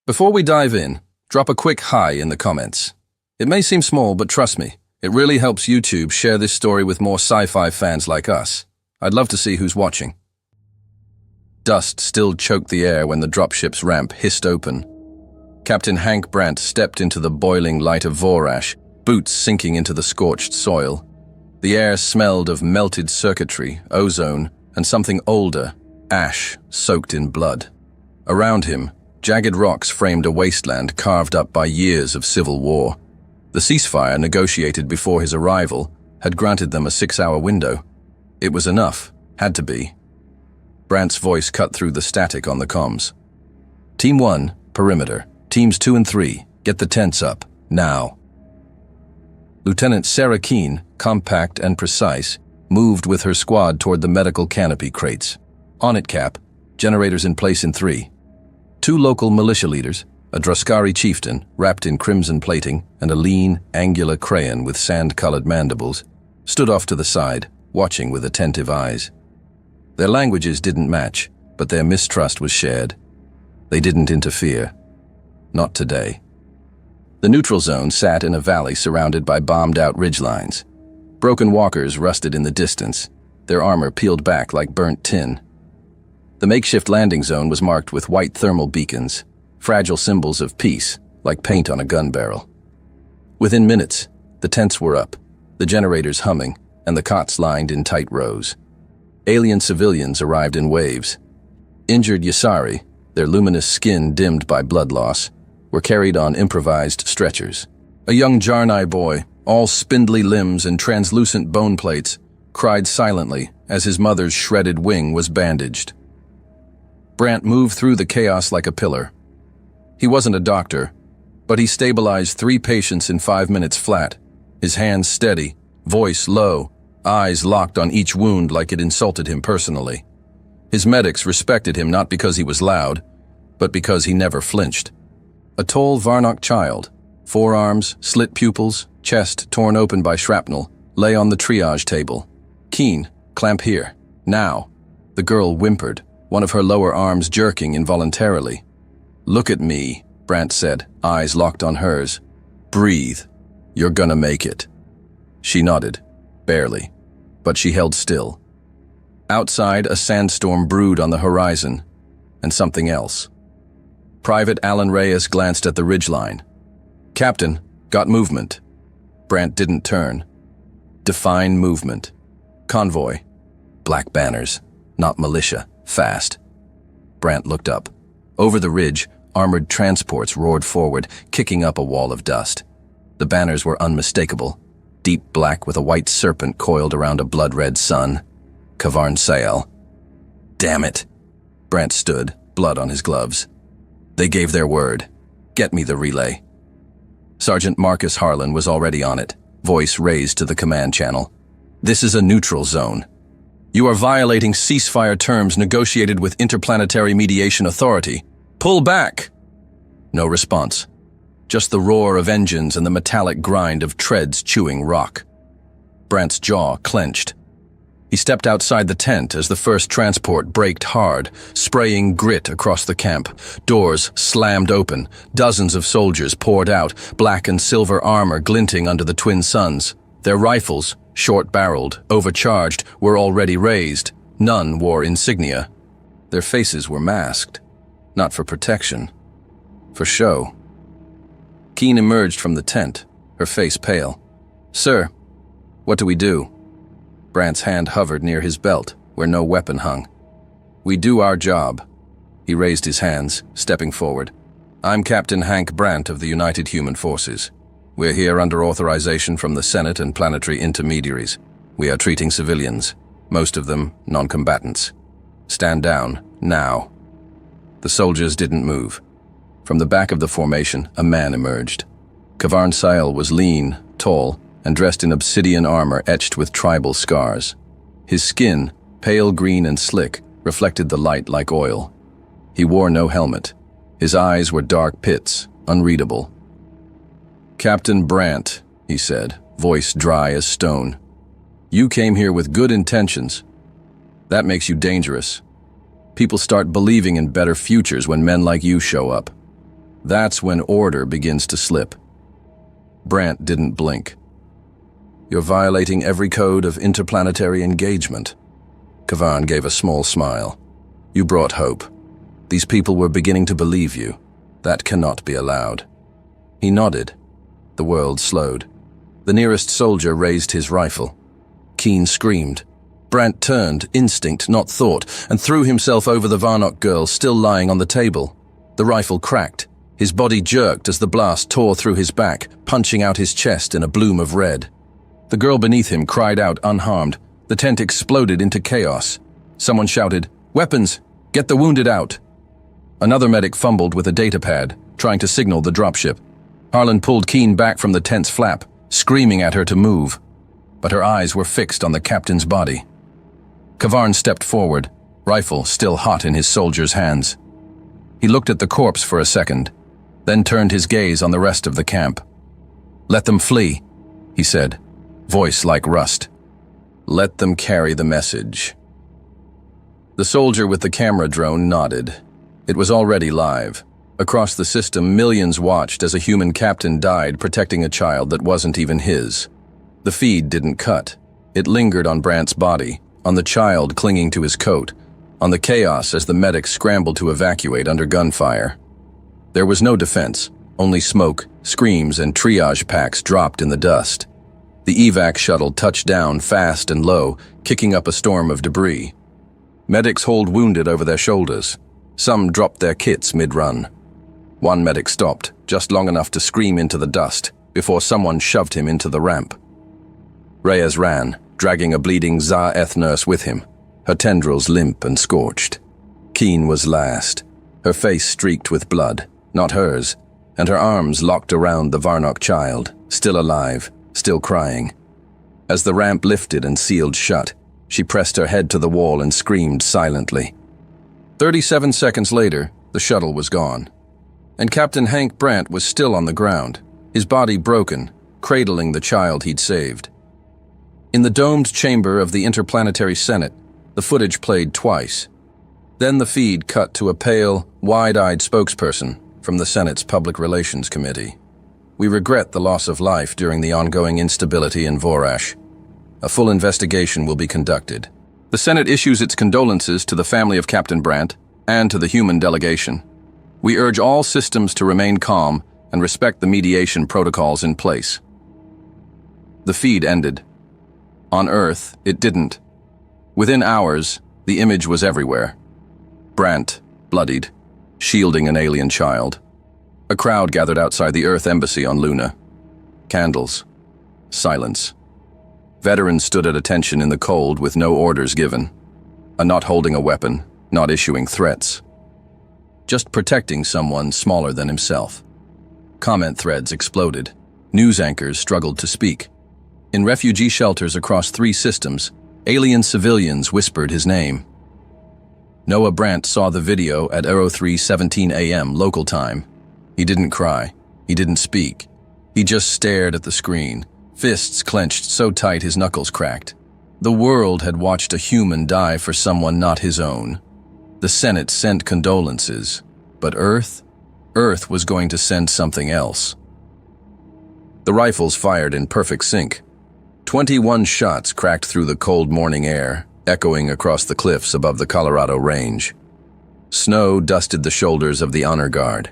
Before we dive in, drop a quick hi in the comments. It may seem small, but trust me, it really helps YouTube share this story with more sci-fi fans like us. I'd love to see who's watching. Dust still choked the air when the dropship's ramp hissed open. Captain Hank Brandt stepped into the boiling light of Vorash, boots sinking into the scorched soil. The air smelled of melted circuitry, ozone, and something older, ash soaked in blood. Around him, jagged rocks framed a wasteland carved up by years of civil war. The ceasefire negotiated before his arrival had granted them a 6-hour window. It was enough, had to be. Brandt's voice cut through the static on the comms. Team 1, perimeter. Teams 2 and 3, get the tents up, now. Lieutenant Sarah Keene, compact and precise, moved with her squad toward the medical canopy crates. On it, Cap. Generators in place in 3. 2 local militia leaders, a Droskari chieftain wrapped in crimson plating and a lean, angular crayon with sand-colored mandibles, stood off to the side, watching with attentive eyes. Their languages didn't match, but their mistrust was shared. They didn't interfere. Not today. The neutral zone sat in a valley surrounded by bombed-out ridgelines. Broken walkers rusted in the distance, their armor peeled back like burnt tin. The makeshift landing zone was marked with white thermal beacons, fragile symbols of peace, like paint on a gun barrel. Within minutes, the tents were up, the generators humming, and the cots lined in tight rows. Alien civilians arrived in waves. Injured Yasari, their luminous skin dimmed by blood loss, were carried on improvised stretchers. A young Jarnai boy, all spindly limbs and translucent bone plates, cried silently as his mother's shredded wing was bandaged. Brandt moved through the chaos like a pillar. He wasn't a doctor, but he stabilized 3 patients in 5 minutes flat, his hands steady, voice low, eyes locked on each wound like it insulted him personally. His medics respected him not because he was loud, but because he never flinched. A tall Varnock child, forearms, slit pupils, chest torn open by shrapnel, lay on the triage table. Keene, clamp here, now. The girl whimpered, one of her lower arms jerking involuntarily. Look at me, Brandt said, eyes locked on hers. Breathe. You're gonna make it. She nodded, barely, but she held still. Outside, a sandstorm brewed on the horizon, and something else. Private Alan Reyes glanced at the ridgeline. Captain, got movement. Brandt didn't turn. Define movement. Convoy. Black banners, not militia. Fast. Brandt looked up. Over the ridge, armored transports roared forward, kicking up a wall of dust. The banners were unmistakable, deep black with a white serpent coiled around a blood-red sun. Kavarn Sael. Damn it! Brandt stood, blood on his gloves. They gave their word. Get me the relay. Sergeant Marcus Harlan was already on it, voice raised to the command channel. This is a neutral zone. You are violating ceasefire terms negotiated with Interplanetary Mediation Authority. Pull back! No response. Just the roar of engines and the metallic grind of treads chewing rock. Brandt's jaw clenched. He stepped outside the tent as the first transport braked hard, spraying grit across the camp. Doors slammed open. Dozens of soldiers poured out, black and silver armor glinting under the twin suns. Their rifles, short-barreled, overcharged, were already raised. None wore insignia. Their faces were masked. Not for protection. For show. Keene emerged from the tent, her face pale. Sir, what do we do? Brandt's hand hovered near his belt, where no weapon hung. We do our job. He raised his hands, stepping forward. I'm Captain Hank Brandt of the United Human Forces. We're here under authorization from the Senate and planetary intermediaries. We are treating civilians, most of them non-combatants. Stand down, now. The soldiers didn't move. From the back of the formation, a man emerged. Kavarn Sael was lean, tall, and dressed in obsidian armor etched with tribal scars. His skin, pale green and slick, reflected the light like oil. He wore no helmet. His eyes were dark pits, unreadable. Captain Brandt, he said, voice dry as stone. You came here with good intentions. That makes you dangerous. People start believing in better futures when men like you show up. That's when order begins to slip. Brant didn't blink. "You're violating every code of interplanetary engagement." Kavan gave a small smile. "You brought hope. These people were beginning to believe you. That cannot be allowed." He nodded. The world slowed. The nearest soldier raised his rifle. Keen screamed. Brant turned, instinct, not thought, and threw himself over the Varnock girl still lying on the table. The rifle cracked. His body jerked as the blast tore through his back, punching out his chest in a bloom of red. The girl beneath him cried out unharmed. The tent exploded into chaos. Someone shouted, "Weapons! Get the wounded out!" Another medic fumbled with a datapad, trying to signal the dropship. Harlan pulled Keen back from the tent's flap, screaming at her to move. But her eyes were fixed on the captain's body. Kavarn stepped forward, rifle still hot in his soldier's hands. He looked at the corpse for a second, then turned his gaze on the rest of the camp. "Let them flee," he said, voice like rust. "Let them carry the message." The soldier with the camera drone nodded. It was already live. Across the system, millions watched as a human captain died protecting a child that wasn't even his. The feed didn't cut. It lingered on Brant's body, on the child clinging to his coat, on the chaos as the medics scrambled to evacuate under gunfire. There was no defense, only smoke, screams, and triage packs dropped in the dust. The evac shuttle touched down fast and low, kicking up a storm of debris. Medics hauled wounded over their shoulders. Some dropped their kits mid-run. One medic stopped, just long enough to scream into the dust, before someone shoved him into the ramp. Reyes ran, dragging a bleeding Za-Eth nurse with him, her tendrils limp and scorched. Keen was last, her face streaked with blood, not hers, and her arms locked around the Varnock child, still alive, still crying. As the ramp lifted and sealed shut, she pressed her head to the wall and screamed silently. 37 seconds later, the shuttle was gone. And Captain Hank Brant was still on the ground, his body broken, cradling the child he'd saved. In the domed chamber of the Interplanetary Senate, the footage played twice. Then the feed cut to a pale, wide-eyed spokesperson from the Senate's Public Relations Committee. "We regret the loss of life during the ongoing instability in Vorash. A full investigation will be conducted. The Senate issues its condolences to the family of Captain Brant and to the human delegation. We urge all systems to remain calm and respect the mediation protocols in place." The feed ended. On Earth, it didn't. Within hours, the image was everywhere. Brant, bloodied, shielding an alien child. A crowd gathered outside the Earth Embassy on Luna. Candles. Silence. Veterans stood at attention in the cold with no orders given. Not holding a weapon, not issuing threats. Just protecting someone smaller than himself. Comment threads exploded. News anchors struggled to speak. In refugee shelters across 3 systems, alien civilians whispered his name. Noah Brant saw the video at 03:17 a.m. local time. He didn't cry. He didn't speak. He just stared at the screen, fists clenched so tight his knuckles cracked. The world had watched a human die for someone not his own. The Senate sent condolences, but Earth was going to send something else. The rifles fired in perfect sync. 21 shots cracked through the cold morning air, echoing across the cliffs above the Colorado Range. Snow dusted the shoulders of the honor guard.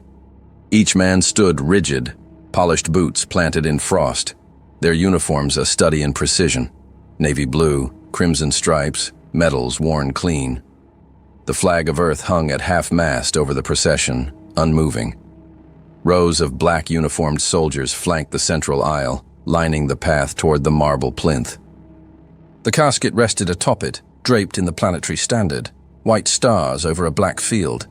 Each man stood rigid, polished boots planted in frost, their uniforms a study in precision. Navy blue, crimson stripes, medals worn clean. The flag of Earth hung at half-mast over the procession, unmoving. Rows of black uniformed soldiers flanked the central aisle, lining the path toward the marble plinth. The casket rested atop it, draped in the planetary standard, white stars over a black field.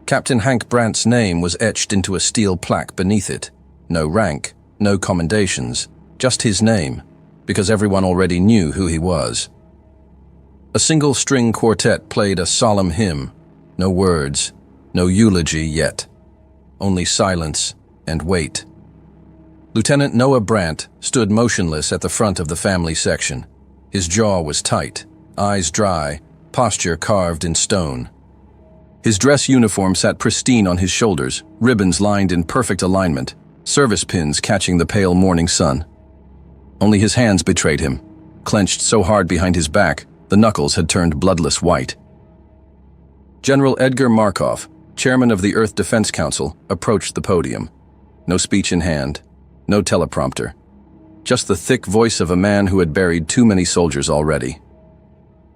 Captain Hank Brant's name was etched into a steel plaque beneath it. No rank, no commendations, just his name, because everyone already knew who he was. A single-string quartet played a solemn hymn. No words, no eulogy yet. Only silence and wait. Lieutenant Noah Brant stood motionless at the front of the family section. His jaw was tight, eyes dry, posture carved in stone. His dress uniform sat pristine on his shoulders, ribbons lined in perfect alignment, service pins catching the pale morning sun. Only his hands betrayed him, clenched so hard behind his back, the knuckles had turned bloodless white. General Edgar Markov, chairman of the Earth Defense Council, approached the podium. No speech in hand, no teleprompter. Just the thick voice of a man who had buried too many soldiers already.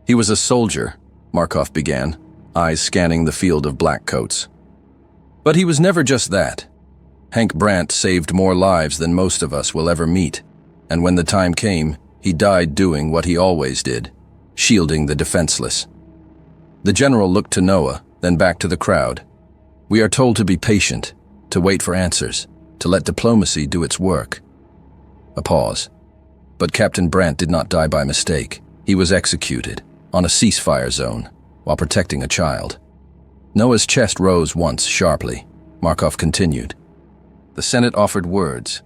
He was a soldier, Markov began, eyes scanning the field of black coats. But he was never just that. Hank Brandt saved more lives than most of us will ever meet, and when the time came, he died doing what he always did, shielding the defenseless. The general looked to Noah, then back to the crowd. We are told to be patient, to wait for answers, to let diplomacy do its work. A pause. But Captain Brandt did not die by mistake. He was executed, on a ceasefire zone, while protecting a child. Noah's chest rose once, sharply. Markov continued. The Senate offered words.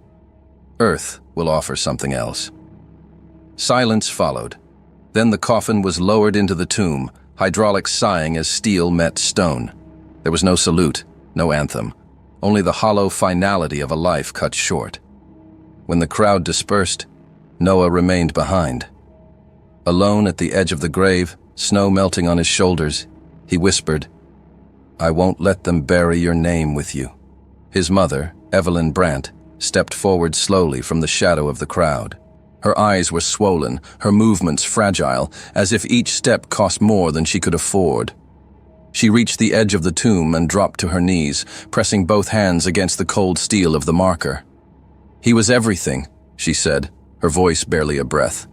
Earth will offer something else. Silence followed. Then the coffin was lowered into the tomb, hydraulics sighing as steel met stone. There was no salute, no anthem, only the hollow finality of a life cut short. When the crowd dispersed, Noah remained behind. Alone at the edge of the grave, snow melting on his shoulders, he whispered, "I won't let them bury your name with you." His mother, Evelyn Brandt, stepped forward slowly from the shadow of the crowd. Her eyes were swollen, her movements fragile, as if each step cost more than she could afford. She reached the edge of the tomb and dropped to her knees, pressing both hands against the cold steel of the marker. "He was everything," she said, her voice barely a breath.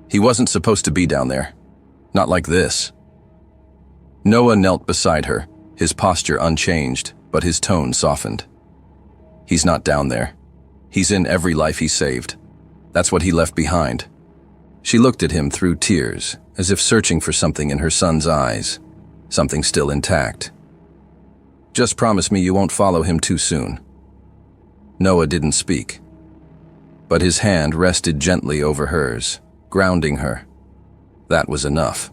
"He wasn't supposed to be down there. Not like this." Noah knelt beside her, his posture unchanged, but his tone softened. "He's not down there. He's in every life he saved. That's what he left behind." She looked at him through tears, as if searching for something in her son's eyes, something still intact. "Just promise me you won't follow him too soon." Noah didn't speak, but his hand rested gently over hers, grounding her. That was enough.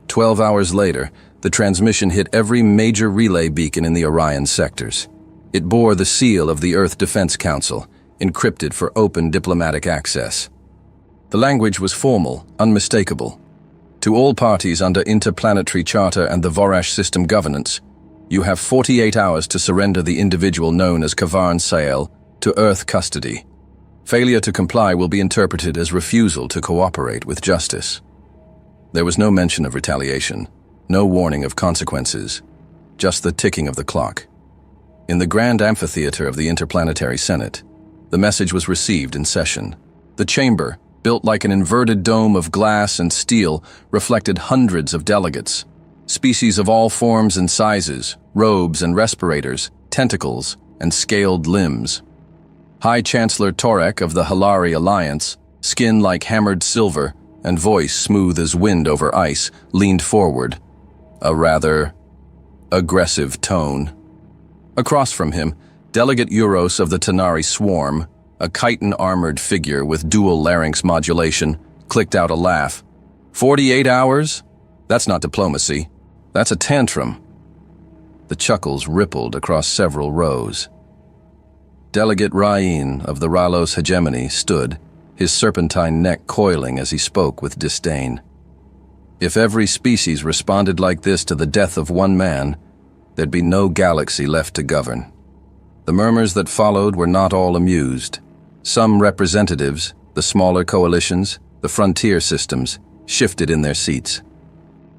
12 hours later, the transmission hit every major relay beacon in the Orion sectors. It bore the seal of the Earth Defense Council, encrypted for open diplomatic access. The language was formal, unmistakable. To all parties under Interplanetary Charter and the Vorash System governance, you have 48 hours to surrender the individual known as Kavarn Sael to Earth custody. Failure to comply will be interpreted as refusal to cooperate with justice. There was no mention of retaliation, no warning of consequences, just the ticking of the clock. In the grand amphitheater of the Interplanetary Senate, the message was received in session. The chamber, built like an inverted dome of glass and steel, reflected hundreds of delegates, species of all forms and sizes, robes and respirators, tentacles and scaled limbs. High Chancellor Torek of the Halari Alliance, skin like hammered silver and voice smooth as wind over ice, leaned forward, a rather aggressive tone. Across from him, Delegate Euros of the Tanari Swarm, a chitin-armored figure with dual larynx modulation, clicked out a laugh. 48 hours? That's not diplomacy. That's a tantrum. The chuckles rippled across several rows. Delegate Ryan of the Ralos hegemony stood, his serpentine neck coiling as he spoke with disdain. If every species responded like this to the death of one man, there'd be no galaxy left to govern. The murmurs that followed were not all amused. Some representatives, the smaller coalitions, the frontier systems, shifted in their seats.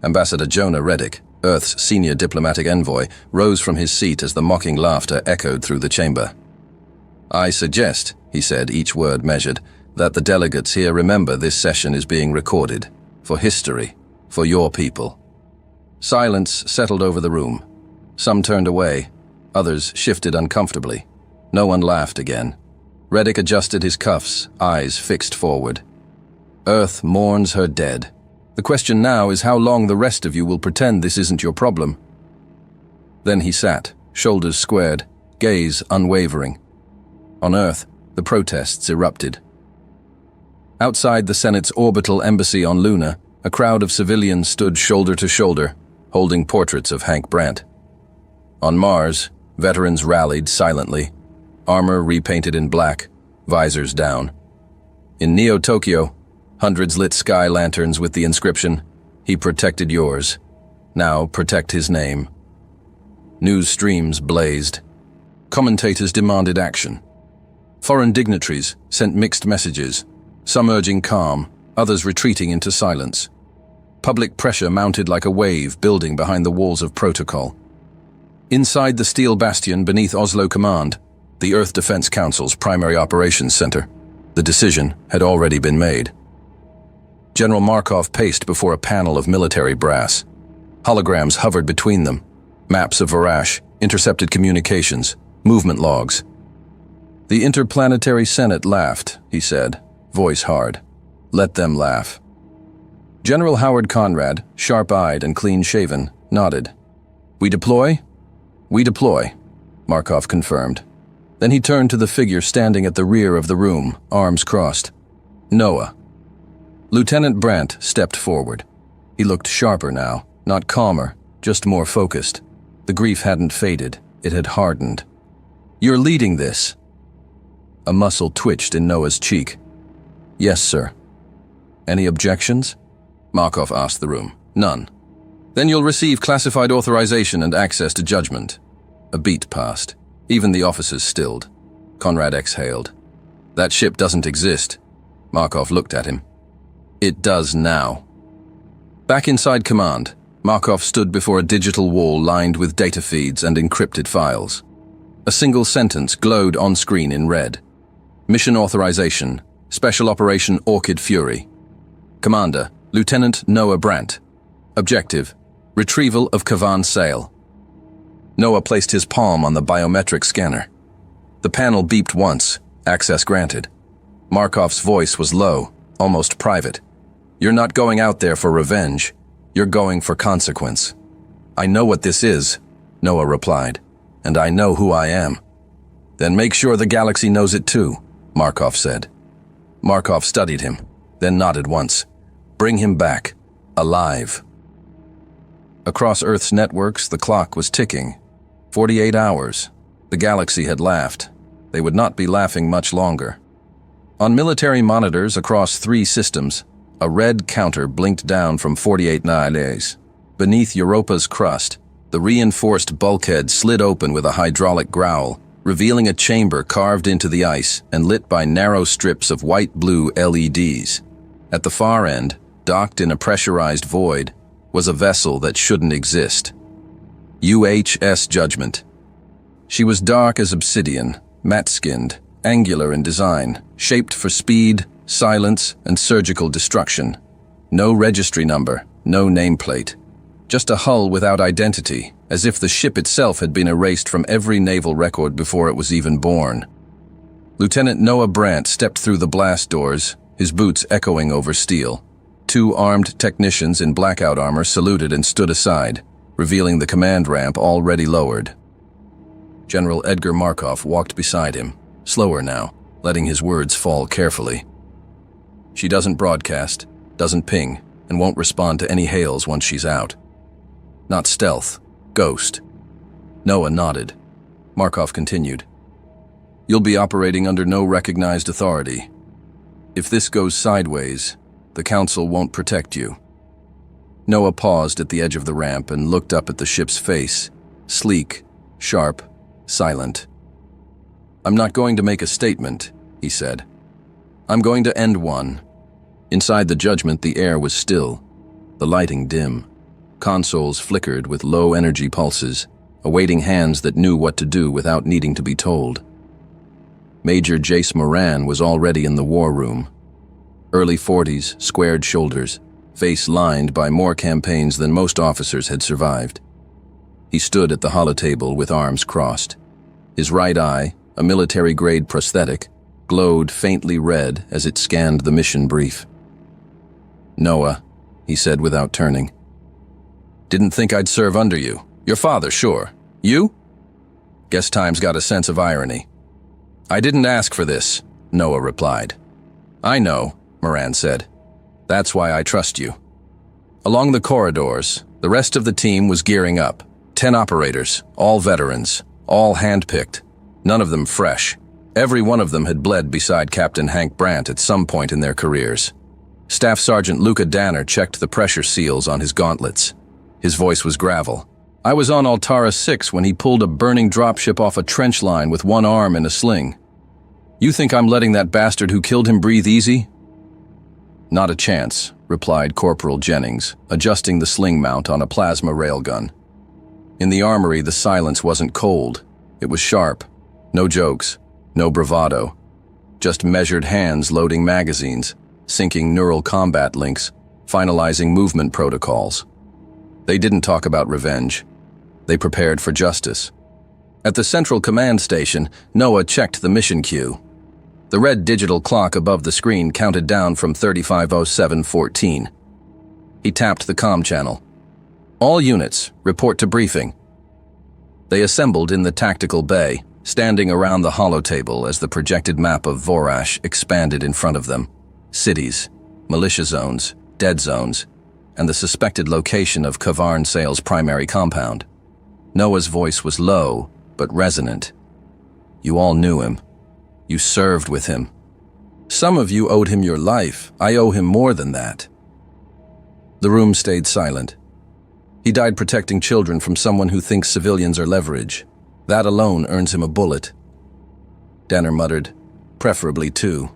Ambassador Jonah Reddick, Earth's senior diplomatic envoy, rose from his seat as the mocking laughter echoed through the chamber. "I suggest," he said, each word measured, "that the delegates here remember this session is being recorded, for history, for your people." Silence settled over the room. Some turned away, others shifted uncomfortably. No one laughed again. Reddick adjusted his cuffs, eyes fixed forward. "Earth mourns her dead. The question now is how long the rest of you will pretend this isn't your problem." Then he sat, shoulders squared, gaze unwavering. On Earth, the protests erupted. Outside the Senate's orbital embassy on Luna, a crowd of civilians stood shoulder to shoulder, holding portraits of Hank Brandt. On Mars, veterans rallied silently, armor repainted in black, visors down. In Neo-Tokyo, hundreds lit sky lanterns with the inscription, "He protected yours. Now protect his name." News streams blazed. Commentators demanded action. Foreign dignitaries sent mixed messages, some urging calm, others retreating into silence. Public pressure mounted like a wave building behind the walls of protocol. Inside the steel bastion beneath Oslo Command, the Earth Defense Council's primary operations center, the decision had already been made. General Markov paced before a panel of military brass. Holograms hovered between them, maps of Varash, intercepted communications, movement logs. The Interplanetary Senate laughed, he said, voice hard. Let them laugh. General Howard Conrad, sharp-eyed and clean-shaven, nodded. "We deploy?" "We deploy," Markov confirmed. Then he turned to the figure standing at the rear of the room, arms crossed. Noah. Lieutenant Brandt stepped forward. He looked sharper now, not calmer, just more focused. The grief hadn't faded, it had hardened. "You're leading this." A muscle twitched in Noah's cheek. "Yes, sir." "Any objections?" Markov asked the room. "None." "Then you'll receive classified authorization and access to judgment." A beat passed. Even the officers stilled. Conrad exhaled. "That ship doesn't exist." Markov looked at him. "It does now." Back inside command, Markov stood before a digital wall lined with data feeds and encrypted files. A single sentence glowed on screen in red. Mission authorization, Special Operation Orchid Fury. Commander, Lieutenant Noah Brandt. Objective, retrieval of Kavan's sail. Noah placed his palm on the biometric scanner. The panel beeped once, access granted. Markov's voice was low, almost private. "You're not going out there for revenge. You're going for consequence." "I know what this is," Noah replied, "and I know who I am." "Then make sure the galaxy knows it too," Markov said. Markov studied him, then nodded once. "Bring him back, alive." Across Earth's networks, the clock was ticking. 48 hours. The galaxy had laughed. They would not be laughing much longer. On military monitors across 3 systems, a red counter blinked down from 48 days. Beneath Europa's crust, the reinforced bulkhead slid open with a hydraulic growl, revealing a chamber carved into the ice and lit by narrow strips of white-blue LEDs. At the far end, docked in a pressurized void, was a vessel that shouldn't exist. UHS Judgment. She was dark as obsidian, matte-skinned, angular in design, shaped for speed, silence, and surgical destruction. No registry number, no nameplate. Just a hull without identity, as if the ship itself had been erased from every naval record before it was even born. Lieutenant Noah Brandt stepped through the blast doors, his boots echoing over steel. 2 armed technicians in blackout armor saluted and stood aside, revealing the command ramp already lowered. General Edgar Markov walked beside him, slower now, letting his words fall carefully. "She doesn't broadcast, doesn't ping, and won't respond to any hails once she's out. Not stealth, ghost." Noah nodded. Markov continued. "You'll be operating under no recognized authority. If this goes sideways, the Council won't protect you." Noah paused at the edge of the ramp and looked up at the ship's face, sleek, sharp, silent. "I'm not going to make a statement," he said. "I'm going to end one." Inside the Judgment, the air was still, the lighting dim. Consoles flickered with low-energy pulses, awaiting hands that knew what to do without needing to be told. Major Jace Moran was already in the war room. Early 40s, squared shoulders, face lined by more campaigns than most officers had survived. He stood at the holotable with arms crossed. His right eye, a military-grade prosthetic, glowed faintly red as it scanned the mission brief. "Noah," he said without turning. "Didn't think I'd serve under you. Your father, sure. You?" Guess time's got a sense of irony. "I didn't ask for this," Noah replied. "I know," Moran said. "That's why I trust you." Along the corridors, The rest of the team was gearing up. 10 operators, all veterans, all hand-picked, none of them fresh. Every one of them had bled beside Captain Hank Brandt at some point in their careers. Staff Sergeant Luca Danner checked the pressure seals on his gauntlets. His voice was gravel. I was on Altara 6 when he pulled a burning dropship off a trench line with one arm in a sling. You think I'm letting that bastard who killed him breathe easy? Not a chance, replied Corporal Jennings, adjusting the sling mount on a plasma railgun. In the armory, the silence wasn't cold. It was sharp. No jokes, no bravado. Just measured hands loading magazines, syncing neural combat links, finalizing movement protocols. They didn't talk about revenge. They prepared for justice. At the central command station, Noah checked the mission queue. The red digital clock above the screen counted down from 3507:14. He tapped the comm channel. All units, report to briefing. They assembled in the tactical bay, standing around the holotable as the projected map of Vorash expanded in front of them. Cities, militia zones, dead zones, and the suspected location of Kavarn Sale's primary compound. Noah's voice was low, but resonant. You all knew him. You served with him. Some of you owed him your life. I owe him more than that. The room stayed silent. He died protecting children from someone who thinks civilians are leverage. That alone earns him a bullet. Danner muttered, preferably two.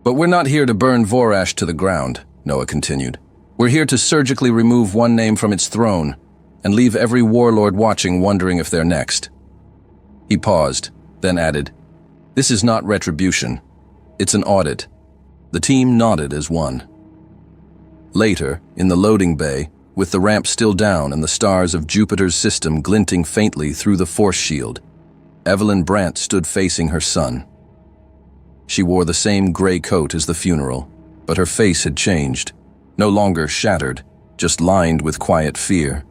But we're not here to burn Vorash to the ground, Noah continued. We're here to surgically remove one name from its throne and leave every warlord watching wondering if they're next. He paused, then added, this is not retribution. It's an audit. The team nodded as one. Later, in the loading bay, with the ramp still down and the stars of Jupiter's system glinting faintly through the force shield, Evelyn Brandt stood facing her son. She wore the same gray coat as the funeral, but her face had changed, no longer shattered, just lined with quiet fear.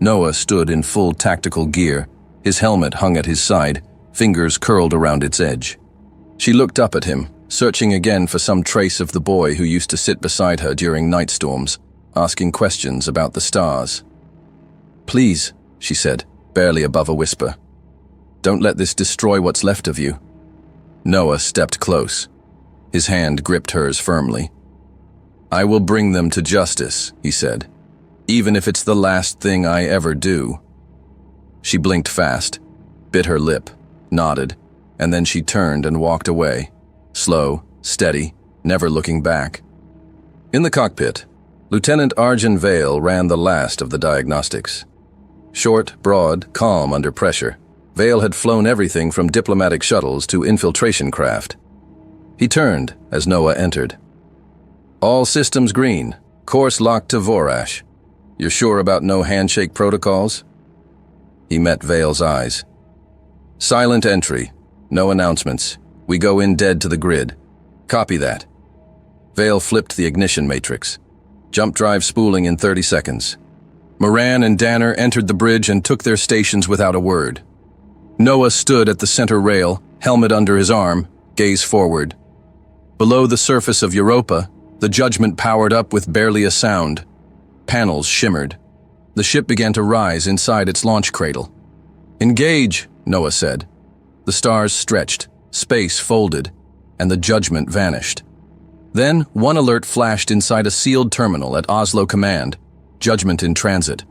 Noah stood in full tactical gear, his helmet hung at his side, fingers curled around its edge. She looked up at him, searching again for some trace of the boy who used to sit beside her during night storms, asking questions about the stars. Please, she said, barely above a whisper. Don't let this destroy what's left of you. Noah stepped close. His hand gripped hers firmly. I will bring them to justice, he said, even if it's the last thing I ever do. She blinked fast, bit her lip, nodded, and then she turned and walked away, slow, steady, never looking back. In the cockpit, Lieutenant Arjun Vale ran the last of the diagnostics. Short, broad, calm under pressure, Vale had flown everything from diplomatic shuttles to infiltration craft. He turned as Noah entered. All systems green, course locked to Vorash. You're sure about no handshake protocols? He met Vale's eyes. Silent entry, no announcements. We go in dead to the grid. Copy that. Vale flipped the ignition matrix. Jump drive spooling in 30 seconds. Moran and Danner entered the bridge and took their stations without a word. Noah stood at the center rail, helmet under his arm, gaze forward. Below the surface of Europa, the Judgment powered up with barely a sound. Panels shimmered. The ship began to rise inside its launch cradle. Engage, Noah said. The stars stretched, space folded, and the Judgment vanished. Then, one alert flashed inside a sealed terminal at Oslo Command. Judgment in transit.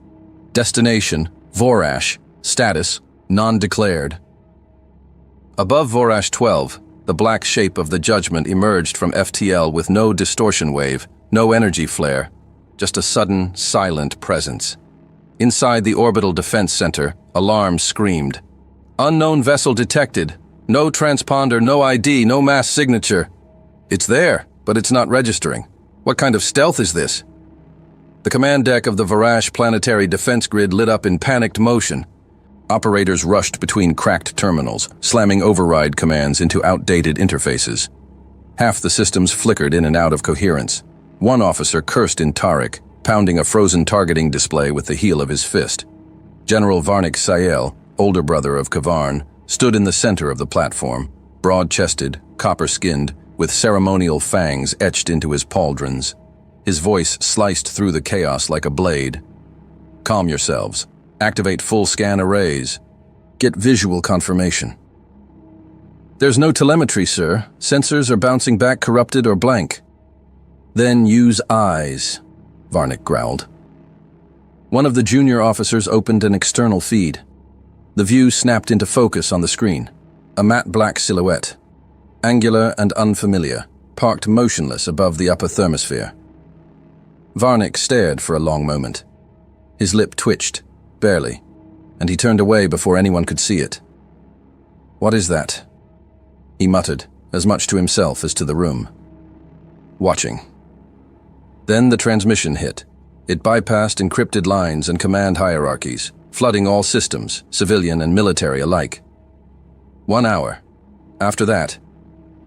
Destination, Vorash. Status, non-declared. Above Vorash 12, the black shape of the Judgment emerged from FTL with no distortion wave, no energy flare, just a sudden, silent presence. Inside the Orbital Defense Center, alarms screamed. Unknown vessel detected. No transponder, no ID, no mass signature. It's there, but it's not registering. What kind of stealth is this? The command deck of the Vorash planetary defense grid lit up in panicked motion. Operators rushed between cracked terminals, slamming override commands into outdated interfaces. Half the systems flickered in and out of coherence. One officer cursed in Tariq, pounding a frozen targeting display with the heel of his fist. General Varnik Sayel, older brother of Kavarn, stood in the center of the platform, broad-chested, copper-skinned, with ceremonial fangs etched into his pauldrons. His voice sliced through the chaos like a blade. Calm yourselves. Activate full scan arrays. Get visual confirmation. There's no telemetry, sir. Sensors are bouncing back corrupted or blank. Then use eyes, Varnick growled. One of the junior officers opened an external feed. The view snapped into focus on the screen. A matte black silhouette, angular and unfamiliar, parked motionless above the upper thermosphere. Varnick stared for a long moment. His lip twitched, barely, and he turned away before anyone could see it. "What is that?" he muttered, as much to himself as to the room. "Watching." Then the transmission hit. It bypassed encrypted lines and command hierarchies, flooding all systems, civilian and military alike. 1 hour. After that,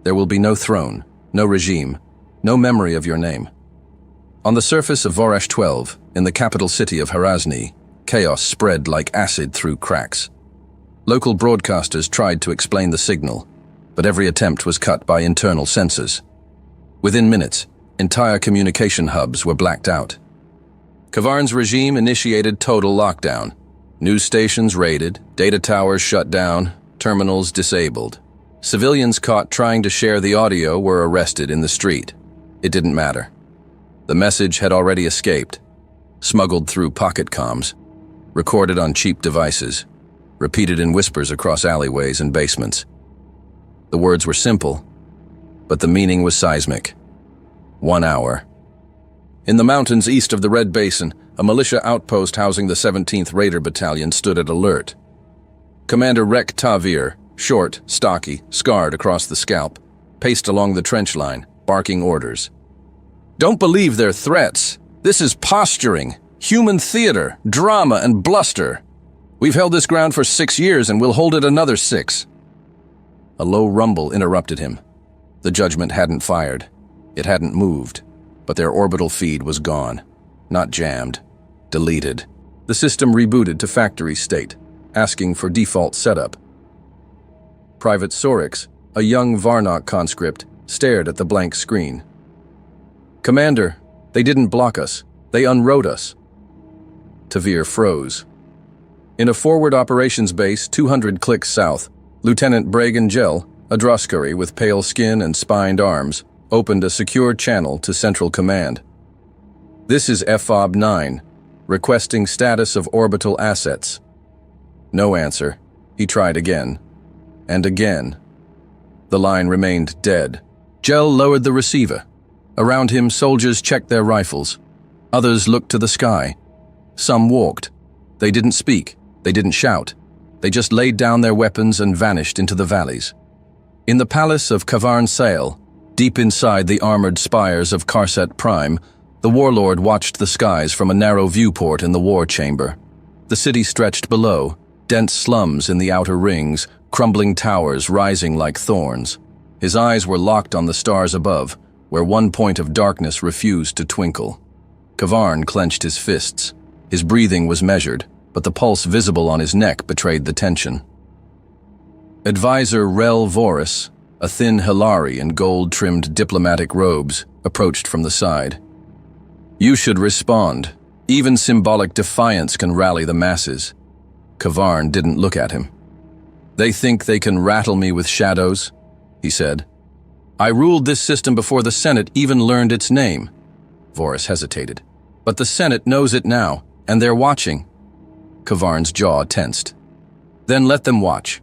there will be no throne, no regime, no memory of your name. On the surface of Voresh 12, in the capital city of Harazni, chaos spread like acid through cracks. Local broadcasters tried to explain the signal, but every attempt was cut by internal censors. Within minutes, entire communication hubs were blacked out. Kavarn's regime initiated total lockdown. News stations raided, data towers shut down, terminals disabled. Civilians caught trying to share the audio were arrested in the street. It didn't matter. The message had already escaped, smuggled through pocket comms, recorded on cheap devices, repeated in whispers across alleyways and basements. The words were simple, but the meaning was seismic. 1 hour. In the mountains east of the Red Basin, a militia outpost housing the 17th Raider Battalion stood at alert. Commander Rek Tavir, short, stocky, scarred across the scalp, paced along the trench line, barking orders. "Don't believe their threats. This is posturing, human theater, drama, and bluster. We've held this ground for 6 years and we'll hold it another 6. A low rumble interrupted him. The judgment hadn't fired. It hadn't moved, but their orbital feed was gone. Not jammed. Deleted. The system rebooted to factory state, asking for default setup. Private Sorix, a young Varnock conscript, stared at the blank screen. "Commander, they didn't block us. They unwrote us." Tavir froze. In a forward operations base 200 clicks south, Lieutenant Bragan Gel, a Droskari with pale skin and spined arms, opened a secure channel to Central Command. "This is FOB 9, requesting status of orbital assets." No answer. He tried again. And again. The line remained dead. Gel lowered the receiver. Around him, soldiers checked their rifles. Others looked to the sky. Some walked. They didn't speak. They didn't shout. They just laid down their weapons and vanished into the valleys. In the palace of Kavarn Sail, deep inside the armored spires of Karset Prime, the warlord watched the skies from a narrow viewport in the war chamber. The city stretched below, dense slums in the outer rings, crumbling towers rising like thorns. His eyes were locked on the stars above, where one point of darkness refused to twinkle. Kavarn clenched his fists. His breathing was measured, but the pulse visible on his neck betrayed the tension. Advisor Rel Voris, a thin Hilari in gold-trimmed diplomatic robes, approached from the side. "You should respond. Even symbolic defiance can rally the masses." Kavarn didn't look at him. "They think they can rattle me with shadows," he said. "I ruled this system before the Senate even learned its name." Voris hesitated. "But the Senate knows it now, and they're watching." Kavarn's jaw tensed. "Then let them watch."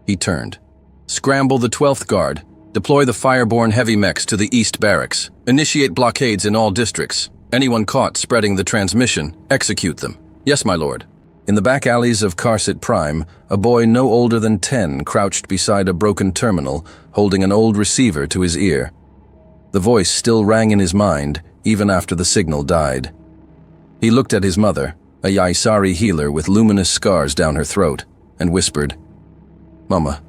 He turned. "Scramble the 12th Guard. Deploy the fireborne heavy mechs to the East Barracks. Initiate blockades in all districts. Anyone caught spreading the transmission, execute them." "Yes, my lord." In the back alleys of Karset Prime, a boy no older than 10 crouched beside a broken terminal, holding an old receiver to his ear. The voice still rang in his mind, even after the signal died. He looked at his mother, a Yaisari healer with luminous scars down her throat, and whispered, "Mama,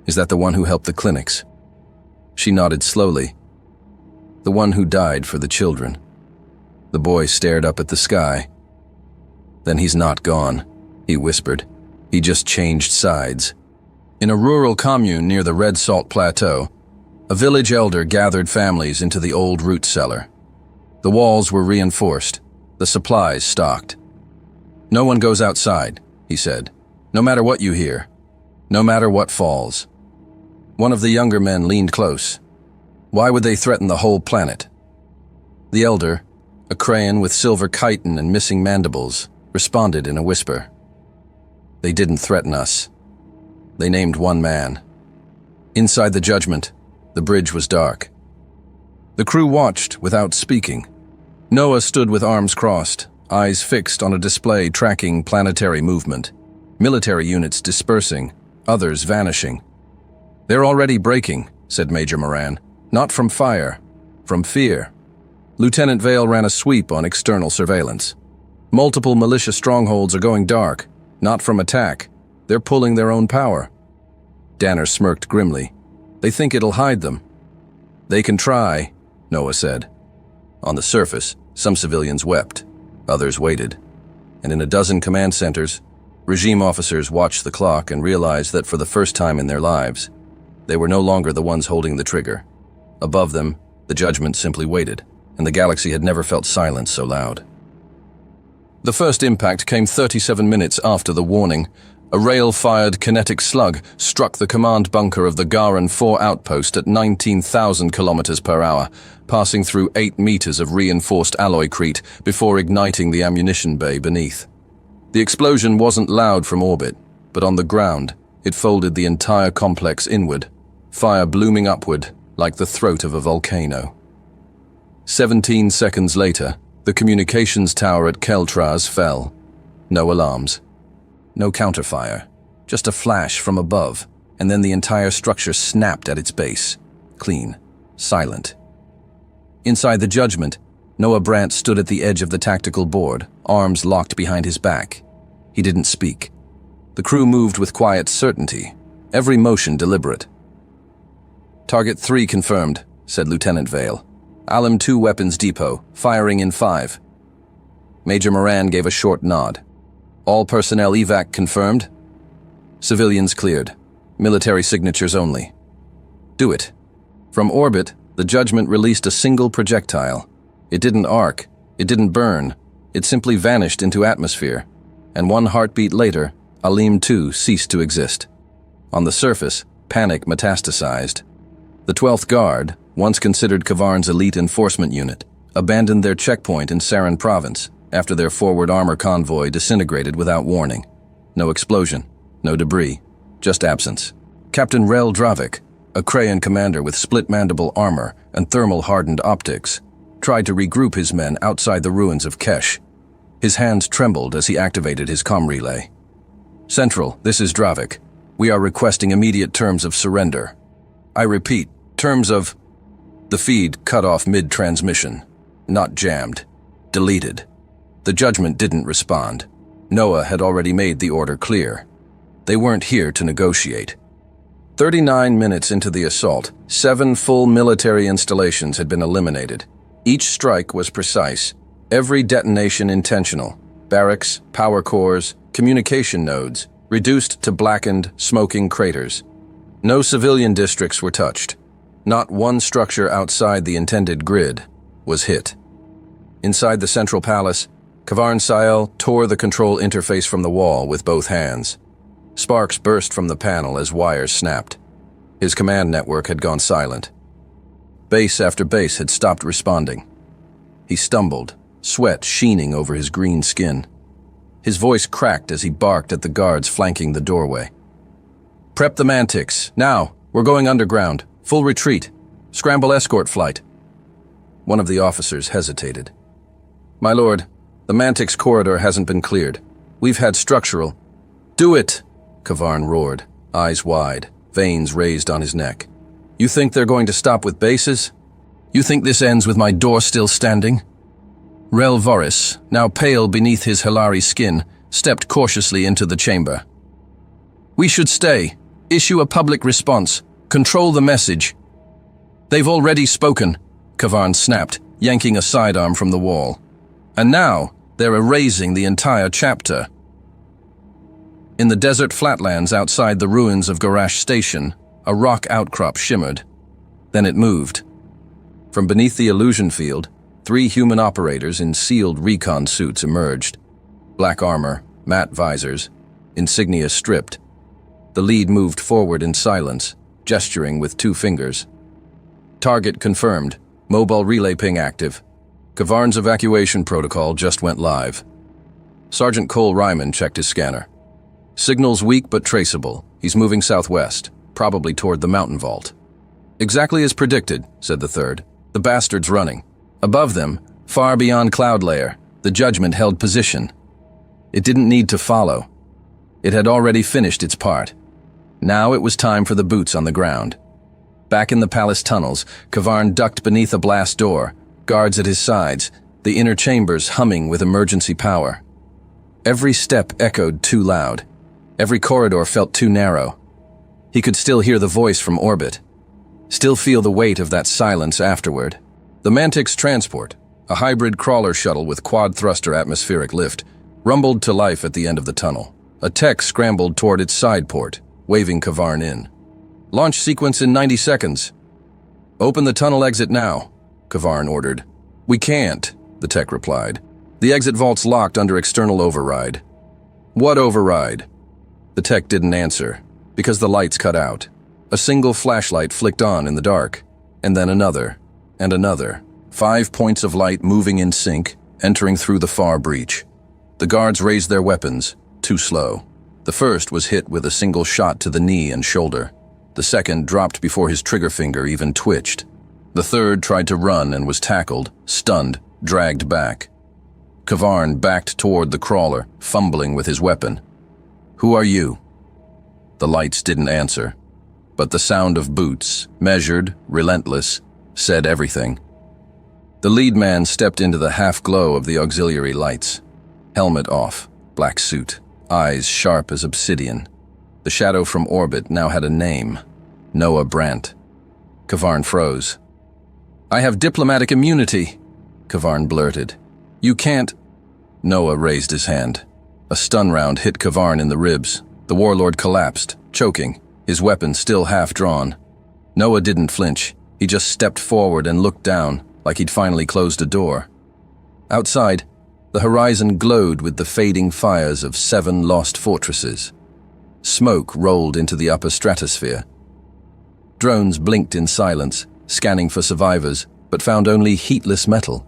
is that the one who helped the clinics?" She nodded slowly. "The one who died for the children." The boy stared up at the sky. "Then he's not gone," he whispered. "He just changed sides." In a rural commune near the Red Salt Plateau, a village elder gathered families into the old root cellar. The walls were reinforced, the supplies stocked. No one goes outside, he said. No matter what you hear. No matter what falls. One of the younger men leaned close. Why would they threaten the whole planet? The elder, a crayon with silver chitin and missing mandibles, responded in a whisper. They didn't threaten us. They named one man. Inside the judgment, the bridge was dark. The crew watched without speaking. Noah stood with arms crossed, eyes fixed on a display tracking planetary movement. Military units dispersing, others vanishing. They're already breaking, said Major Moran. Not from fire, from fear. Lieutenant Vale ran a sweep on external surveillance. Multiple militia strongholds are going dark, not from attack. They're pulling their own power. Danner smirked grimly. They think it'll hide them. They can try, Noah said. On the surface, some civilians wept. Others waited. And in a dozen command centers, regime officers watched the clock and realized that for the first time in their lives, they were no longer the ones holding the trigger. Above them, the judgment simply waited, and the galaxy had never felt silence so loud. The first impact came 37 minutes after the warning. A rail-fired kinetic slug struck the command bunker of the Garan 4 outpost at 19,000 kilometers per hour, passing through 8 meters of reinforced alloycrete before igniting the ammunition bay beneath. The explosion wasn't loud from orbit, but on the ground, it folded the entire complex inward, fire blooming upward like the throat of a volcano. 17 seconds later, the communications tower at Keltraz fell. No alarms. No counterfire. Just a flash from above, and then the entire structure snapped at its base. Clean. Silent. Inside the judgment, Noah Brandt stood at the edge of the tactical board, arms locked behind his back. He didn't speak. The crew moved with quiet certainty, every motion deliberate. Target 3 confirmed, said Lieutenant Vale. Alam 2 Weapons Depot, firing in 5. Major Moran gave a short nod. All personnel evac confirmed? Civilians cleared. Military signatures only. Do it. From orbit, the judgment released a single projectile. It didn't arc. It didn't burn. It simply vanished into atmosphere. And 1 heartbeat later, Alim 2 ceased to exist. On the surface, panic metastasized. The 12th Guard, once considered Kavarn's elite enforcement unit, abandoned their checkpoint in Saran province after their forward armor convoy disintegrated without warning. No explosion, no debris, just absence. Captain Rel Dravik, a Krayan commander with split mandible armor and thermal-hardened optics, tried to regroup his men outside the ruins of Kesh. His hands trembled as he activated his comm relay. Central, this is Dravik. We are requesting immediate terms of surrender. I repeat, terms of... The feed cut off mid-transmission. Not jammed. Deleted. The judgment didn't respond. Noah had already made the order clear. They weren't here to negotiate. 39 minutes into the assault, 7 full military installations had been eliminated. Each strike was precise. Every detonation intentional. Barracks, power cores, communication nodes, reduced to blackened, smoking craters. No civilian districts were touched. Not one structure outside the intended grid was hit. Inside the central palace, Kavarn Sael tore the control interface from the wall with both hands. Sparks burst from the panel as wires snapped. His command network had gone silent. Base after base had stopped responding. He stumbled, sweat sheening over his green skin. His voice cracked as he barked at the guards flanking the doorway. Prep the Mantics. Now, we're going underground. Full retreat. Scramble escort flight. One of the officers hesitated. My lord, the Mantics corridor hasn't been cleared. We've had structural... Do it! Kavarn roared, eyes wide, veins raised on his neck. You think they're going to stop with bases? You think this ends with my door still standing? Rel Voris, now pale beneath his Hilari skin, stepped cautiously into the chamber. We should stay. Issue a public response. Control the message. They've already spoken, Kavarn snapped, yanking a sidearm from the wall. And now, they're erasing the entire chapter. In the desert flatlands outside the ruins of Garash Station, a rock outcrop shimmered. Then it moved. From beneath the illusion field, 3 human operators in sealed recon suits emerged. Black armor, matte visors, insignia stripped. The lead moved forward in silence, gesturing with 2 fingers. Target confirmed. Mobile relay ping active. Kavarn's evacuation protocol just went live. Sergeant Cole Ryman checked his scanner. Signal's weak but traceable. He's moving southwest, probably toward the mountain vault. Exactly as predicted, said the third. The bastard's running. Above them, far beyond cloud layer, the judgment held position. It didn't need to follow. It had already finished its part. Now it was time for the boots on the ground. Back in the palace tunnels, Kavarn ducked beneath a blast door, guards at his sides, the inner chambers humming with emergency power. Every step echoed too loud. Every corridor felt too narrow. He could still hear the voice from orbit. Still feel the weight of that silence afterward. The Mantix transport, a hybrid crawler shuttle with quad-thruster atmospheric lift, rumbled to life at the end of the tunnel. A tech scrambled toward its side port, waving Kavarn in. Launch sequence in 90 seconds. Open the tunnel exit now, Kavarn ordered. We can't, the tech replied. The exit vault's locked under external override. What override? The tech didn't answer, because the lights cut out. A single flashlight flicked on in the dark, and then another, and another. 5 points of light moving in sync, entering through the far breach. The guards raised their weapons, too slow. The first was hit with a single shot to the knee and shoulder. The second dropped before his trigger finger even twitched. The third tried to run and was tackled, stunned, dragged back. Kavarn backed toward the crawler, fumbling with his weapon. Who are you? The lights didn't answer, but the sound of boots, measured, relentless, said everything. The lead man stepped into the half-glow of the auxiliary lights. Helmet off, black suit, eyes sharp as obsidian. The shadow from orbit now had a name, Noah Brandt. Kavarn froze. I have diplomatic immunity, Kavarn blurted. You can't. Noah raised his hand. A stun round hit Kavarn in the ribs. The warlord collapsed, choking, his weapon still half drawn. Noah didn't flinch. He just stepped forward and looked down, like he'd finally closed a door. Outside, the horizon glowed with the fading fires of 7 lost fortresses. Smoke rolled into the upper stratosphere. Drones blinked in silence, scanning for survivors, but found only heatless metal.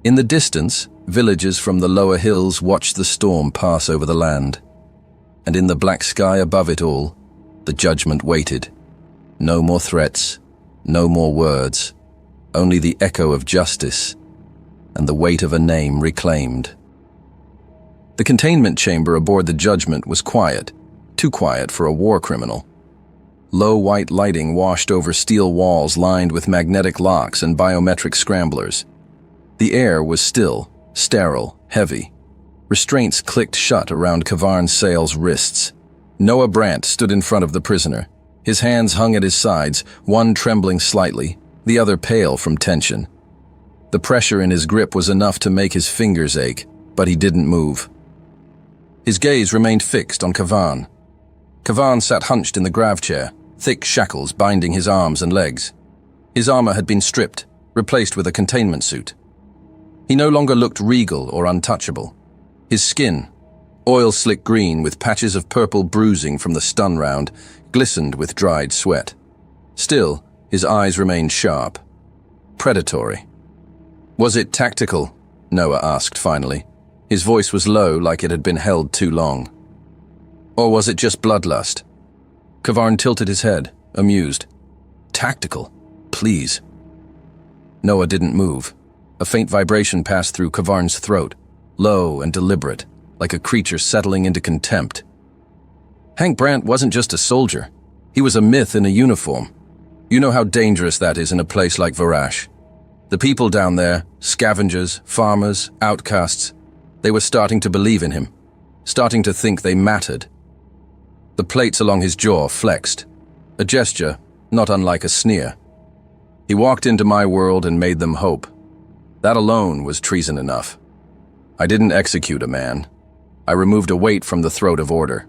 In the distance, villagers from the lower hills watched the storm pass over the land. And in the black sky above it all, the judgment waited. No more threats, no more words, only the echo of justice and the weight of a name reclaimed. The containment chamber aboard the Judgment was quiet, too quiet for a war criminal. Low white lighting washed over steel walls lined with magnetic locks and biometric scramblers. The air was still, sterile, heavy. Restraints clicked shut around Kavarn Sale's wrists. Noah Brandt stood in front of the prisoner. His hands hung at his sides, one trembling slightly, the other pale from tension. The pressure in his grip was enough to make his fingers ache, but he didn't move. His gaze remained fixed on Kavarn. Kavarn sat hunched in the grav chair, thick shackles binding his arms and legs. His armor had been stripped, replaced with a containment suit. He no longer looked regal or untouchable. His skin, oil-slick green with patches of purple bruising from the stun round, glistened with dried sweat. Still, his eyes remained sharp, predatory. Was it tactical? Noah asked finally. His voice was low, like it had been held too long. Or was it just bloodlust? Kavarn tilted his head, amused. Tactical? Please. Noah didn't move. A faint vibration passed through Kavarn's throat, low and deliberate, like a creature settling into contempt. Hank Brandt wasn't just a soldier. He was a myth in a uniform. You know how dangerous that is in a place like Varash. The people down there, scavengers, farmers, outcasts, they were starting to believe in him, starting to think they mattered. The plates along his jaw flexed, a gesture not unlike a sneer. He walked into my world and made them hope. That alone was treason enough. I didn't execute a man. I removed a weight from the throat of order.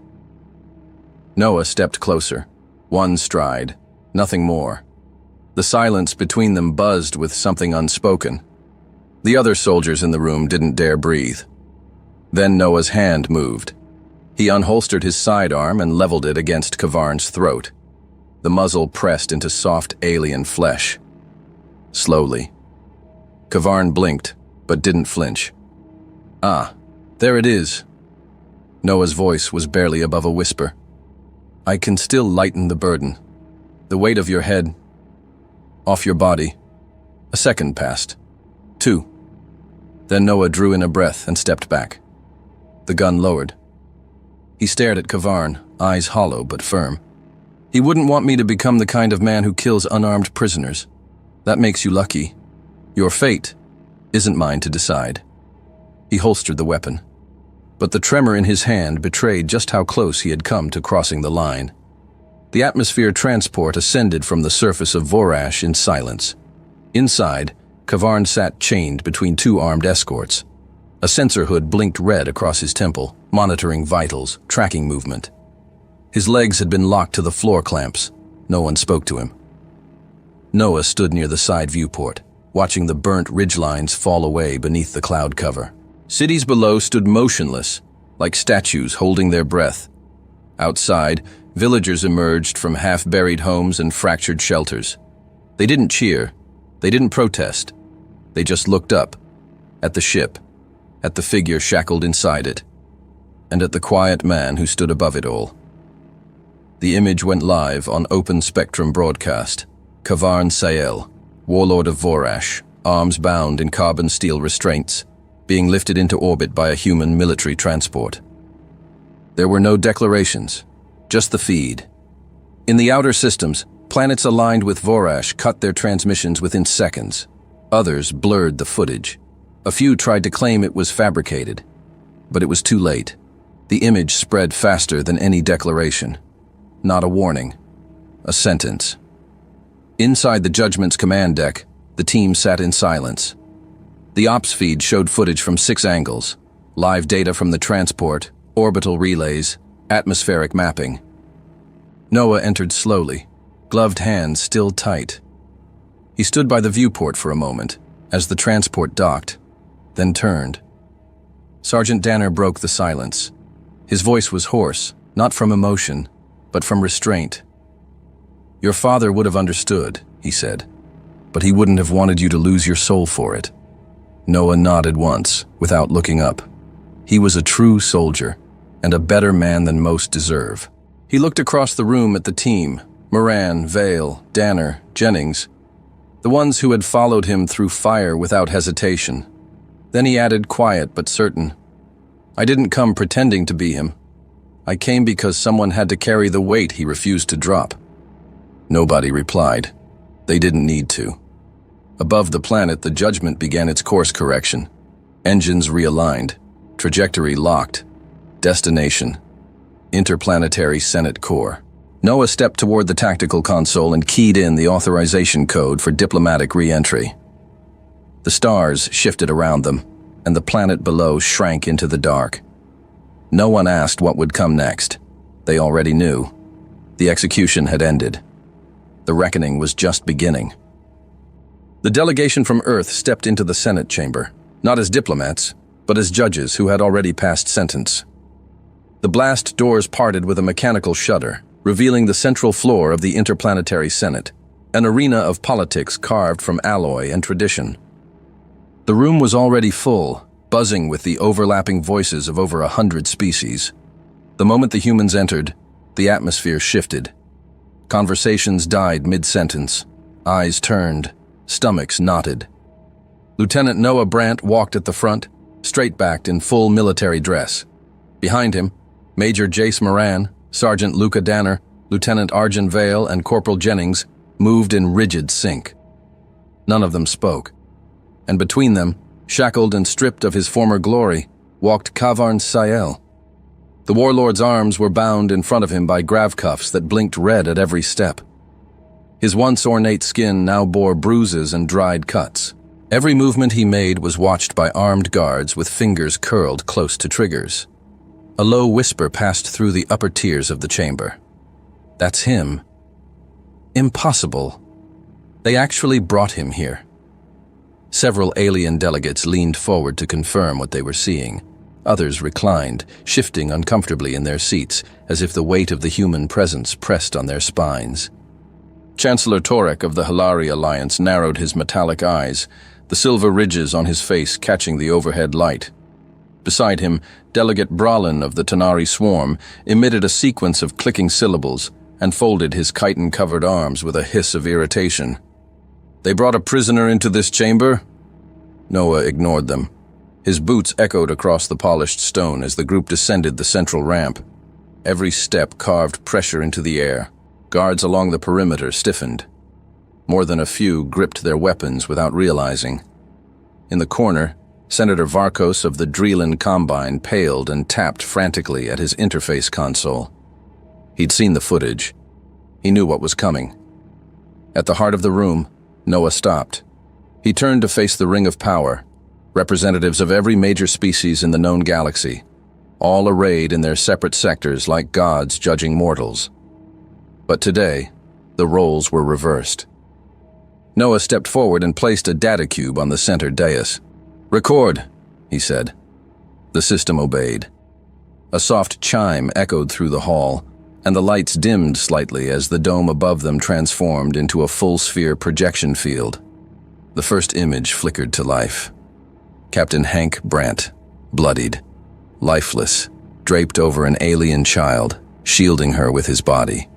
Noah stepped closer, one stride, nothing more. The silence between them buzzed with something unspoken. The other soldiers in the room didn't dare breathe. Then Noah's hand moved. He unholstered his sidearm and leveled it against Kavarn's throat. The muzzle pressed into soft alien flesh. Slowly. Kavarn blinked, but didn't flinch. "Ah, there it is." Noah's voice was barely above a whisper. "I can still lighten the burden. The weight of your head off your body." A second passed. 2. Then Noah drew in a breath and stepped back. The gun lowered. He stared at Kavarn, eyes hollow but firm. "He wouldn't want me to become the kind of man who kills unarmed prisoners. That makes you lucky. Your fate isn't mine to decide." He holstered the weapon. But the tremor in his hand betrayed just how close he had come to crossing the line. The atmosphere transport ascended from the surface of Vorash in silence. Inside, Kavarn sat chained between 2 armed escorts. A sensor hood blinked red across his temple, monitoring vitals, tracking movement. His legs had been locked to the floor clamps. No one spoke to him. Noah stood near the side viewport, watching the burnt ridgelines fall away beneath the cloud cover. Cities below stood motionless, like statues holding their breath. Outside, villagers emerged from half-buried homes and fractured shelters. They didn't cheer. They didn't protest. They just looked up, at the ship, at the figure shackled inside it, and at the quiet man who stood above it all. The image went live on open spectrum broadcast. Kavarn Sael, warlord of Vorash, arms bound in carbon steel restraints, being lifted into orbit by a human military transport. There were no declarations, just the feed. In the outer systems, planets aligned with Vorash cut their transmissions within seconds. Others blurred the footage. A few tried to claim it was fabricated, but it was too late. The image spread faster than any declaration. Not a warning, a sentence. Inside the Judgment's command deck, the team sat in silence. The ops feed showed footage from 6 angles: live data from the transport, orbital relays, atmospheric mapping. Noah entered slowly, gloved hands still tight. He stood by the viewport for a moment, as the transport docked, then turned. Sergeant Danner broke the silence. His voice was hoarse, not from emotion, but from restraint. "Your father would have understood," he said, "but he wouldn't have wanted you to lose your soul for it." Noah nodded once, without looking up. He was a true soldier, and a better man than most deserve. He looked across the room at the team: Moran, Vale, Danner, Jennings, the ones who had followed him through fire without hesitation. Then he added, quiet but certain, "I didn't come pretending to be him. I came because someone had to carry the weight he refused to drop." Nobody replied. They didn't need to. Above the planet, the Judgment began its course correction. Engines realigned, trajectory locked, destination: Interplanetary Senate Core. Noah stepped toward the tactical console and keyed in the authorization code for diplomatic re-entry. The stars shifted around them, and the planet below shrank into the dark. No one asked what would come next. They already knew. The execution had ended. The reckoning was just beginning. The delegation from Earth stepped into the Senate chamber, not as diplomats, but as judges who had already passed sentence. The blast doors parted with a mechanical shudder, revealing the central floor of the Interplanetary Senate, an arena of politics carved from alloy and tradition. The room was already full, buzzing with the overlapping voices of over 100 species. The moment the humans entered, the atmosphere shifted. Conversations died mid-sentence. Eyes turned, stomachs knotted. Lieutenant Noah Brandt walked at the front, straight-backed in full military dress. Behind him, Major Jace Moran, Sergeant Luca Danner, Lieutenant Arjun Vale, and Corporal Jennings moved in rigid sync. None of them spoke. And between them, shackled and stripped of his former glory, walked Kavarn Sael. The warlord's arms were bound in front of him by grav cuffs that blinked red at every step. His once ornate skin now bore bruises and dried cuts. Every movement he made was watched by armed guards with fingers curled close to triggers. A low whisper passed through the upper tiers of the chamber. "That's him." Impossible. They actually brought him here. Several alien delegates leaned forward to confirm what they were seeing. Others reclined, shifting uncomfortably in their seats, as if the weight of the human presence pressed on their spines. Chancellor Torek of the Hilari Alliance narrowed his metallic eyes, the silver ridges on his face catching the overhead light. Beside him, Delegate Bralin of the Tanari Swarm emitted a sequence of clicking syllables and folded his chitin-covered arms with a hiss of irritation. "They brought a prisoner into this chamber?" Noah ignored them. His boots echoed across the polished stone as the group descended the central ramp. Every step carved pressure into the air. Guards along the perimeter stiffened. More than a few gripped their weapons without realizing. In the corner, Senator Varkos of the Drelin Combine paled and tapped frantically at his interface console. He'd seen the footage. He knew what was coming. At the heart of the room, Noah stopped. He turned to face the Ring of Power, representatives of every major species in the known galaxy, all arrayed in their separate sectors like gods judging mortals. But today, the roles were reversed. Noah stepped forward and placed a data cube on the center dais. "Record," he said. The system obeyed. A soft chime echoed through the hall, and the lights dimmed slightly as the dome above them transformed into a full-sphere projection field. The first image flickered to life. Captain Hank Brandt, bloodied, lifeless, draped over an alien child, shielding her with his body.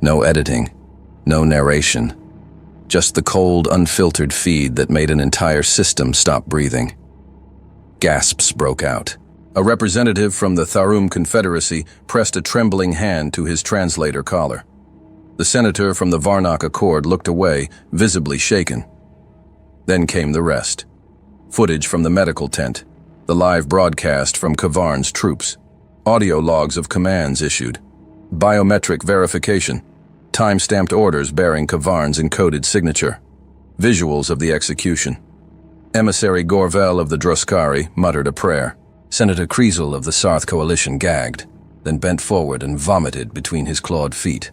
No editing, no narration, just the cold, unfiltered feed that made an entire system stop breathing. Gasps broke out. A representative from the Tharum Confederacy pressed a trembling hand to his translator collar. The senator from the Varnak Accord looked away, visibly shaken. Then came the rest. Footage from the medical tent, the live broadcast from Kavarn's troops, audio logs of commands issued, biometric verification, time-stamped orders bearing Kavarn's encoded signature, visuals of the execution. Emissary Gorvel of the Droskari muttered a prayer. Senator Kriesel of the Sarth Coalition gagged, then bent forward and vomited between his clawed feet.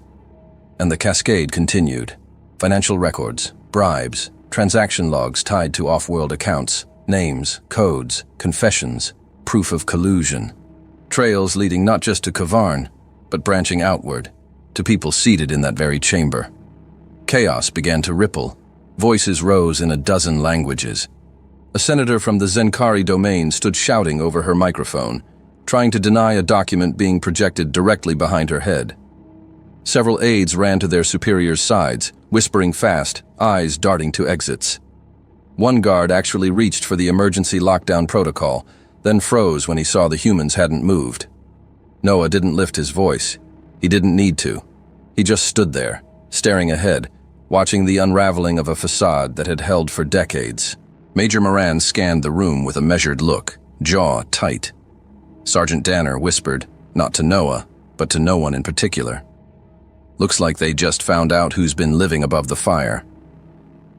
And the cascade continued. Financial records, bribes, transaction logs tied to off-world accounts, names, codes, confessions, proof of collusion. Trails leading not just to Kavarn, but branching outward, to people seated in that very chamber. Chaos began to ripple. Voices rose in a dozen languages. A senator from the Zenkari domain stood shouting over her microphone, trying to deny a document being projected directly behind her head. Several aides ran to their superiors' sides, whispering fast, eyes darting to exits. One guard actually reached for the emergency lockdown protocol, then froze when he saw the humans hadn't moved. Noah didn't lift his voice. He didn't need to. He just stood there, staring ahead, watching the unraveling of a facade that had held for decades. Major Moran scanned the room with a measured look, jaw tight. Sergeant Danner whispered, not to Noah, but to no one in particular. Looks like they just found out who's been living above the fire.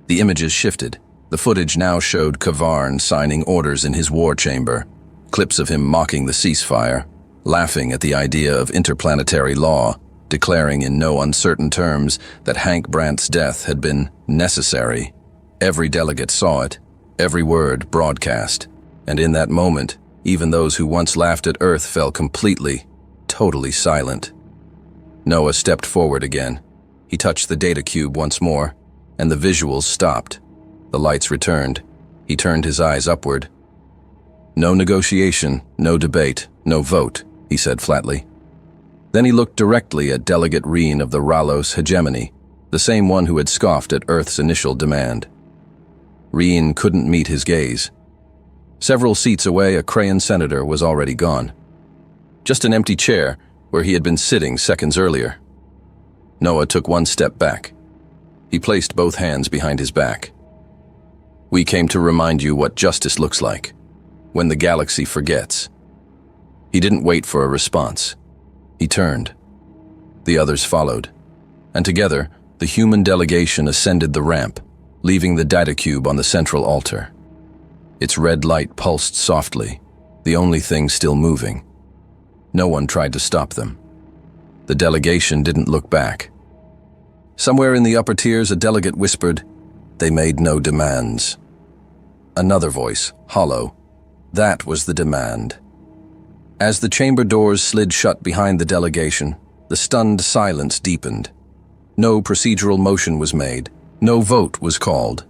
The images shifted. The footage now showed Kavarn signing orders in his war chamber, clips of him mocking the ceasefire, laughing at the idea of interplanetary law, declaring in no uncertain terms that Hank Brandt's death had been necessary. Every delegate saw it, every word broadcast, and in that moment, even those who once laughed at Earth fell completely, totally silent. Noah stepped forward again. He touched the data cube once more, and the visuals stopped. The lights returned. He turned his eyes upward. "No negotiation, no debate, no vote," he said flatly. Then he looked directly at Delegate Reen of the Ralos hegemony, the same one who had scoffed at Earth's initial demand. Reen couldn't meet his gaze. Several seats away, a Krayan senator was already gone. Just an empty chair where he had been sitting seconds earlier. Noah took one step back. He placed both hands behind his back. "We came to remind you what justice looks like, when the galaxy forgets." He didn't wait for a response. He turned. The others followed, and together, the human delegation ascended the ramp, leaving the data cube on the central altar. Its red light pulsed softly, the only thing still moving. No one tried to stop them. The delegation didn't look back. Somewhere in the upper tiers, a delegate whispered, "They made no demands." Another voice, hollow, "That was the demand. As the chamber doors slid shut behind the delegation, the stunned silence deepened. No procedural motion was made. No vote was called.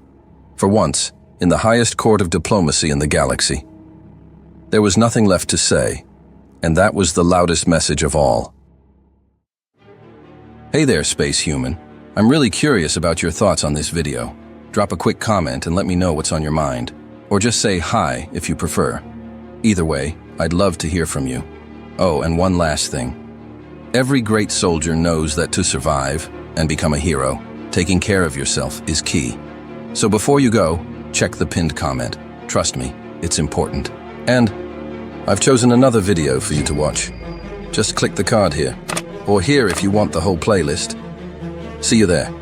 For once, in the highest court of diplomacy in the galaxy, there was nothing left to say, and that was the loudest message of all. Hey there, space human. I'm really curious about your thoughts on this video. Drop a quick comment and let me know what's on your mind. Or just say hi if you prefer. Either way, I'd love to hear from you. Oh, and one last thing. Every great soldier knows that to survive and become a hero, taking care of yourself is key. So before you go, check the pinned comment. Trust me, it's important. And I've chosen another video for you to watch. Just click the card here, or here if you want the whole playlist. See you there.